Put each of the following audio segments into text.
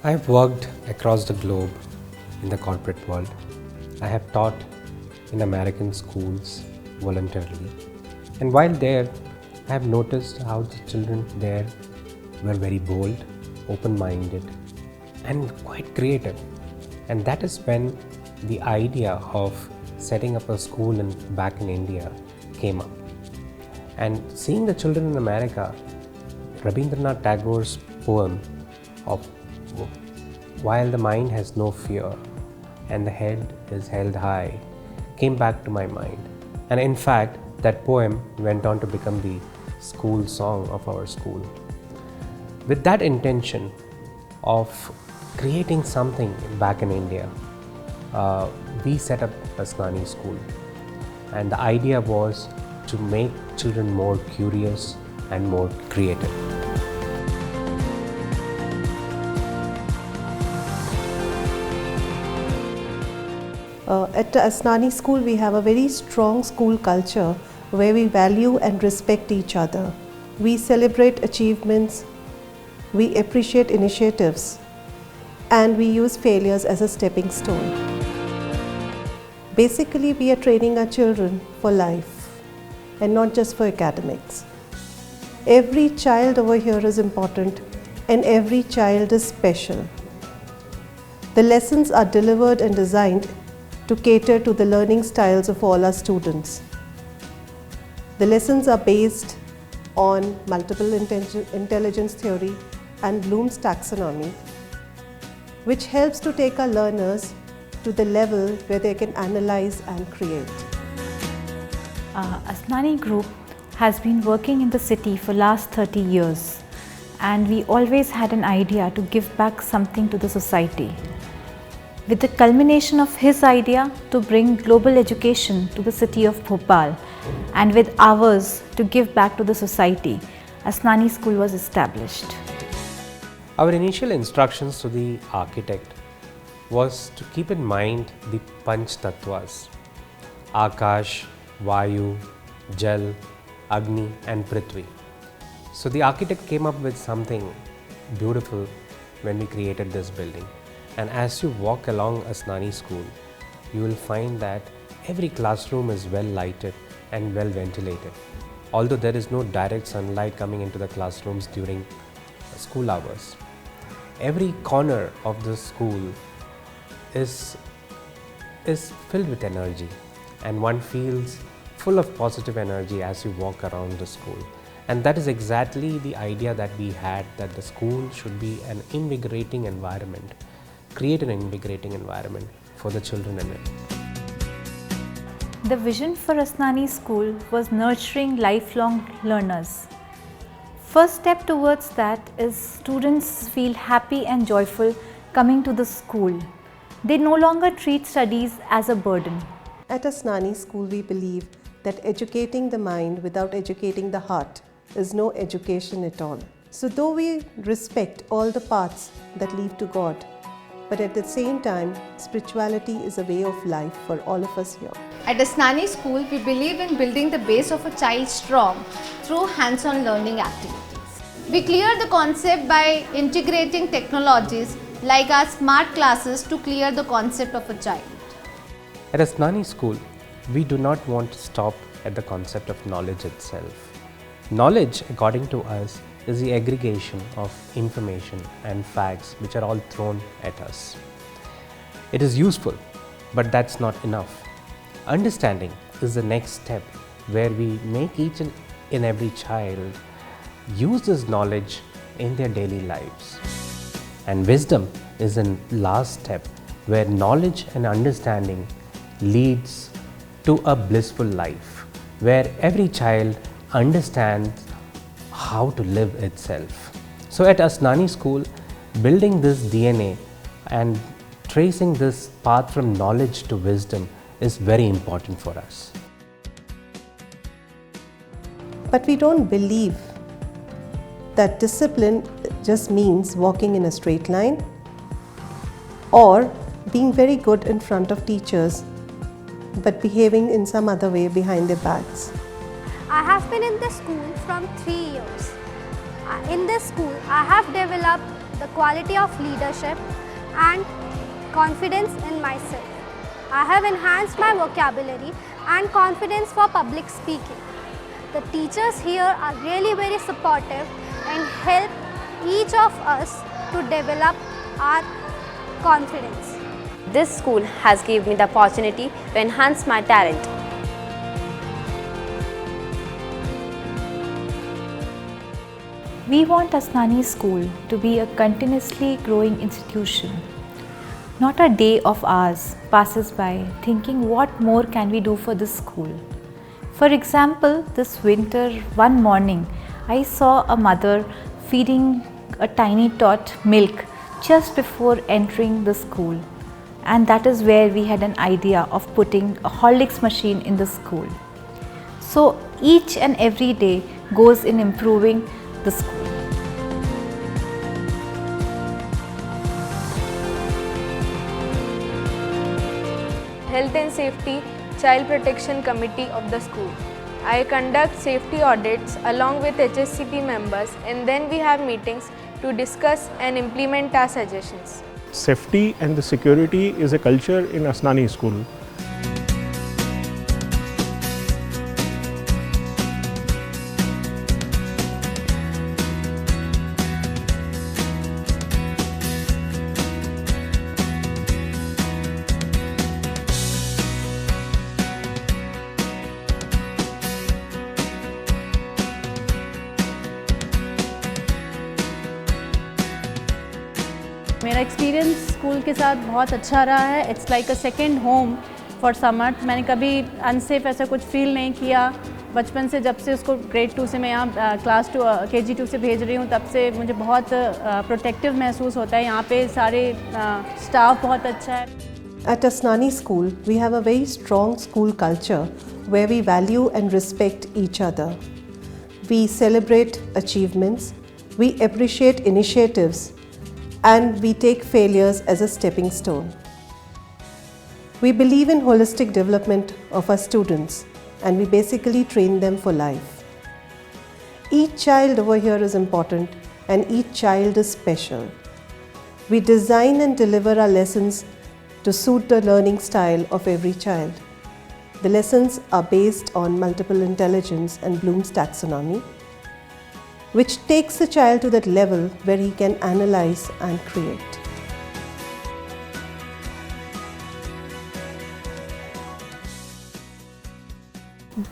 I've worked across the globe in the corporate world. I have taught in American schools voluntarily. And while there, I have noticed how the children there were very bold, open minded, and quite creative. And that is when the idea of setting up a school back in India came up. And seeing the children in America, Rabindranath Tagore's poem of While the Mind Has No Fear and the Head is Held High came back to my mind. And in fact, that poem went on to become the school song of our school. With that intention of creating something back in India, we set up Asnani School. And the idea was to make children more curious and more creative. At Asnani School, we have a very strong school culture where we value and respect each other. We celebrate achievements, we appreciate initiatives, and we use failures as a stepping stone. Basically, we are training our children for life and not just for academics. Every child over here is important and every child is special. The lessons are delivered and designed to cater to the learning styles of all our students. The lessons are based on multiple intelligence theory and Bloom's taxonomy, which helps to take our learners to the level where they can analyze and create. Asnani Group has been working in the city for last 30 years, and we always had an idea to give back something to the society. With the culmination of his idea to bring global education to the city of Bhopal, and with ours to give back to the society, Asnani School was established. Our initial instructions to the architect was to keep in mind the Panch Tattvas, Akash, Vayu, Jal, Agni and Prithvi. So the architect came up with something beautiful when we created this building. And as you walk along Asnani School, you will find that every classroom is well lighted and well ventilated. Although there is no direct sunlight coming into the classrooms during school hours, every corner of the school is filled with energy, and one feels full of positive energy as you walk around the school. And that is exactly the idea that we had, that the school should be an invigorating environment, create an invigorating environment for the children in it. The vision for Asnani School was nurturing lifelong learners. First step towards that is students feel happy and joyful coming to the school. They no longer treat studies as a burden. At Asnani School, we believe that educating the mind without educating the heart is no education at all. So though we respect all the paths that lead to God, but at the same time, spirituality is a way of life for all of us here. At Asnani School, we believe in building the base of a child strong through hands-on learning activities. We clear the concept by integrating technologies like our smart classes to clear the concept of a child. At Asnani School, we do not want to stop at the concept of knowledge itself. Knowledge, according to us, is the aggregation of information and facts which are all thrown at us. It is useful, but that's not enough. Understanding is the next step, where we make each and every child use this knowledge in their daily lives. And wisdom is the last step, where knowledge and understanding leads to a blissful life, where every child understands how to live itself. So at Asnani School, building this DNA and tracing this path from knowledge to wisdom is very important for us. But we don't believe that discipline just means walking in a straight line or being very good in front of teachers but behaving in some other way behind their backs. I have been in the school from 3 years. In this school, I have developed the quality of leadership and confidence in myself. I have enhanced my vocabulary and confidence for public speaking. The teachers here are really very supportive and help each of us to develop our confidence. This school has given me the opportunity to enhance my talent. We want Asnani School to be a continuously growing institution. Not a day of ours passes by thinking what more can we do for this school. For example, this winter, one morning, I saw a mother feeding a tiny tot milk just before entering the school. And that is where we had an idea of putting a Horlicks machine in the school. So each and every day goes in improving the school. Health and Safety Child Protection Committee of the school. I conduct safety audits along with HSCP members, and then we have meetings to discuss and implement our suggestions. Safety and the security is a culture in Asnani School. मेरा experience school के साथ बहुत अच्छा रहा है. It's like a second home for Samarth. मैंने कभी unsafe ऐसा कुछ फील नहीं किया. बचपन से जब से उसको ग्रेड 2 से मैं यहाँ क्लास 2 KG 2 से भेज रही हूँ, तब से मुझे बहुत प्रोटेक्टिव महसूस होता है. यहाँ पे सारे स्टाफ बहुत अच्छा है. At Asnani School, we have a very strong school culture where we value and respect each other. We celebrate achievements, we appreciate initiatives, and we take failures as a stepping stone. We believe in holistic development of our students, and we basically train them for life. Each child over here is important, and each child is special. We design and deliver our lessons to suit the learning style of every child. The lessons are based on multiple intelligence and Bloom's taxonomy, which takes the child to that level where he can analyze and create.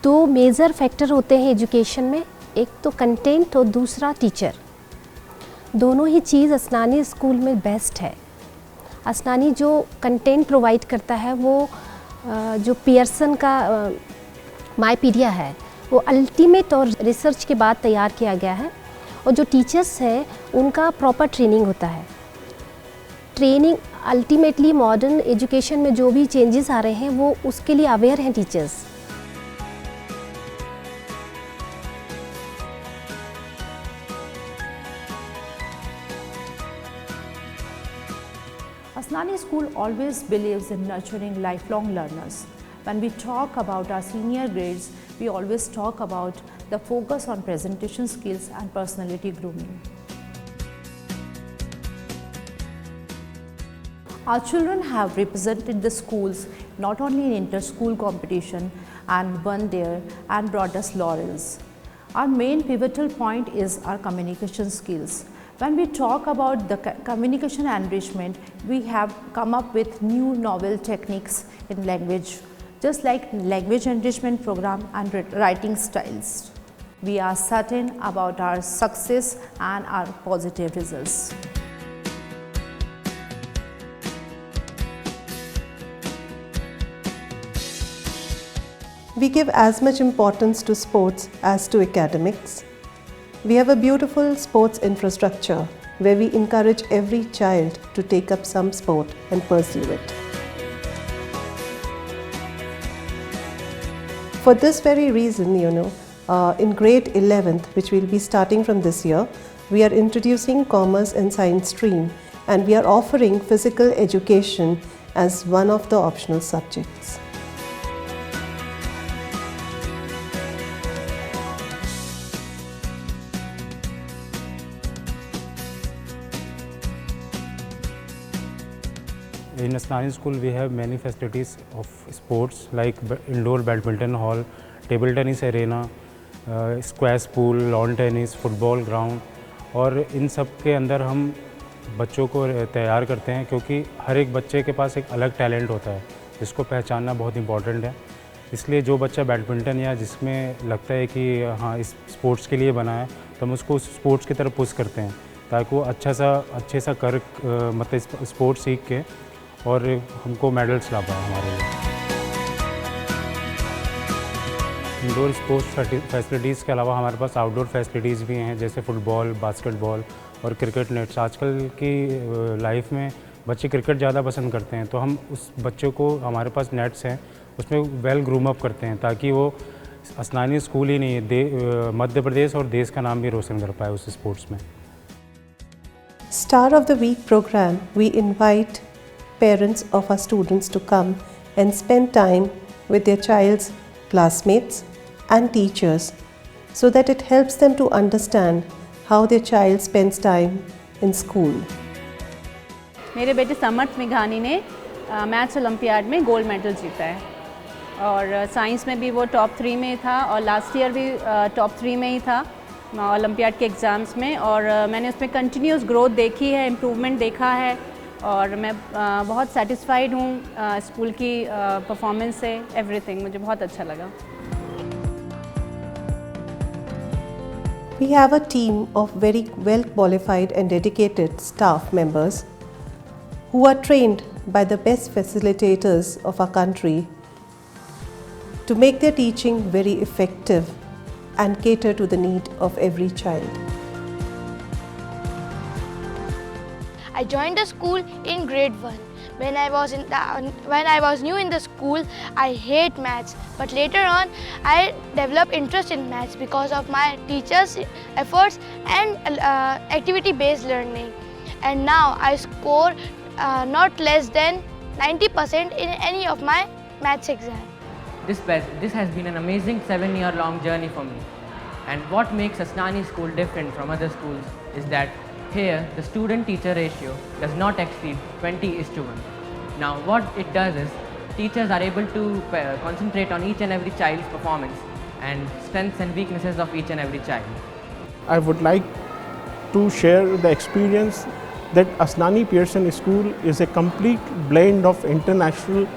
दो major factor होते हैं education में, एक तो content और दूसरा teacher. दोनों ही चीज़ Asnani school में बेस्ट है. असनानी जो कंटेंट प्रोवाइड करता है वो जो पियर्सन का माईपीडिया है वो अल्टीमेट और रिसर्च के बाद तैयार किया गया है. और जो टीचर्स हैं उनका प्रॉपर ट्रेनिंग होता है. ट्रेनिंग अल्टीमेटली मॉडर्न एजुकेशन में जो भी चेंजेस आ रहे हैं वो उसके लिए अवेयर हैं teachers. Asnani School always believes in nurturing lifelong learners. When we talk about our senior grades, we always talk about the focus on presentation skills and personality grooming. Our children have represented the schools not only in inter-school competition and won there and brought us laurels. Our main pivotal point is our communication skills. When we talk about the communication enrichment, we have come up with new novel techniques in language, just like language enrichment program and writing styles. We are certain about our success and our positive results. We give as much importance to sports as to academics. We have a beautiful sports infrastructure where we encourage every child to take up some sport and pursue it. For this very reason, in grade 11th, which we'll be starting from this year, we are introducing commerce and science stream, and we are offering physical education as one of the optional subjects. In Asnani School, we have many facilities of sports like indoor badminton hall, table tennis arena, squash pool, lawn tennis, football ground. और इन सब के अंदर हम बच्चों को तैयार करते हैं क्योंकि हर एक बच्चे के पास एक अलग टैलेंट होता है जिसको पहचानना बहुत इम्पॉर्टेंट है। इसलिए जो बच्चा बैडमिंटन या जिसमें लगता है कि हाँ इस स्पोर्ट्स के लिए बना है तो हम उसको स्पोर्ट्स की तरफ पुश करते हैं ताकि वो अच्छे सा कर मतलब स्पोर्ट्स सीख के और हमको मेडल्स ला पाए हमारे लिए। इंडोर स्पोर्ट्स फैसिलिटीज़ के अलावा हमारे पास आउटडोर फैसिलिटीज़ भी हैं जैसे फुटबॉल, बास्केटबॉल और क्रिकेट नेट्स। आजकल की लाइफ में बच्चे क्रिकेट ज़्यादा पसंद करते हैं तो हम उस बच्चों को हमारे पास नेट्स हैं उसमें वेल ग्रूम अप करते हैं ताकि वो असनानी स्कूल ही नहीं मध्य प्रदेश और देश का नाम भी रोशन कर पाए उस स्पोर्ट्स में। Star of the Week program, we invite parents of our students to come and spend time with their child's classmates and teachers so that it helps them to understand how their child spends time in school. मेरे बेटे समर्थ मेघानी ने maths olympiad में gold medal जीता है और science में भी वो टॉप 3 में था और लास्ट ईयर भी टॉप 3 में ही था ओलंपियाड के एग्ज़ाम्स में और मैंने उसमें कंटिन्यूस ग्रोथ देखी है, इम्प्रूवमेंट देखा है और मैं बहुत सेटिस्फाइड हूँ स्कूल की परफॉर्मेंस से। एवरीथिंग मुझे बहुत अच्छा लगा। We have a team of very well qualified and dedicated staff members who are trained by the best facilitators of our country to make their teaching very effective and cater to the need of every child. I joined the school in grade 1. When I was new in the school, I hate maths. But later on, I developed interest in maths because of my teachers' efforts and activity-based learning. And now I score not less than 90% in any of my maths exam. This has been an amazing 7-year-long journey for me. And what makes Asnani School different from other schools is that here the student-teacher ratio does not exceed 20:1. Now what it does is teachers are able to concentrate on each and every child's performance and strengths and weaknesses of each and every child. I would like to share the experience that Asnani Pearson School is a complete blend of international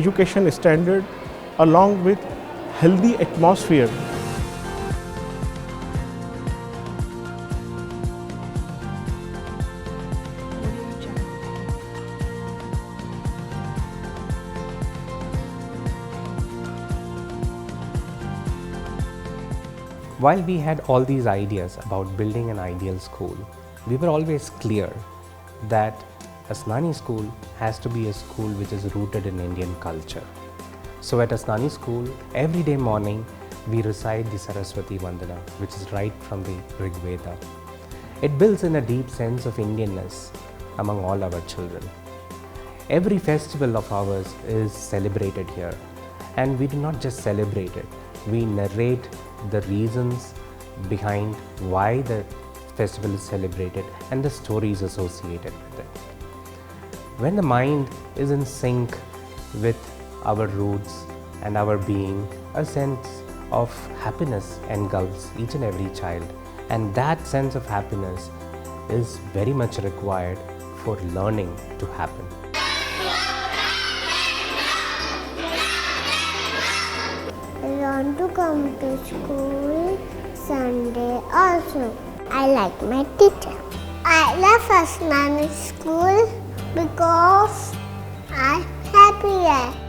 education standard along with healthy atmosphere. While we had all these ideas about building an ideal school, we were always clear that Asnani School has to be a school which is rooted in Indian culture. So at Asnani School, every day morning we recite the Saraswati Vandana, which is right from the Rig Veda. It builds in a deep sense of Indianness among all our children. Every festival of ours is celebrated here, and we do not just celebrate it, we narrate the reasons behind why the festival is celebrated and the stories associated with it. When the mind is in sync with our roots and our being, a sense of happiness engulfs each and every child, and that sense of happiness is very much required for learning to happen. I want to come to school Sunday also. I like my teacher. I love Asnani School because I'm happy there.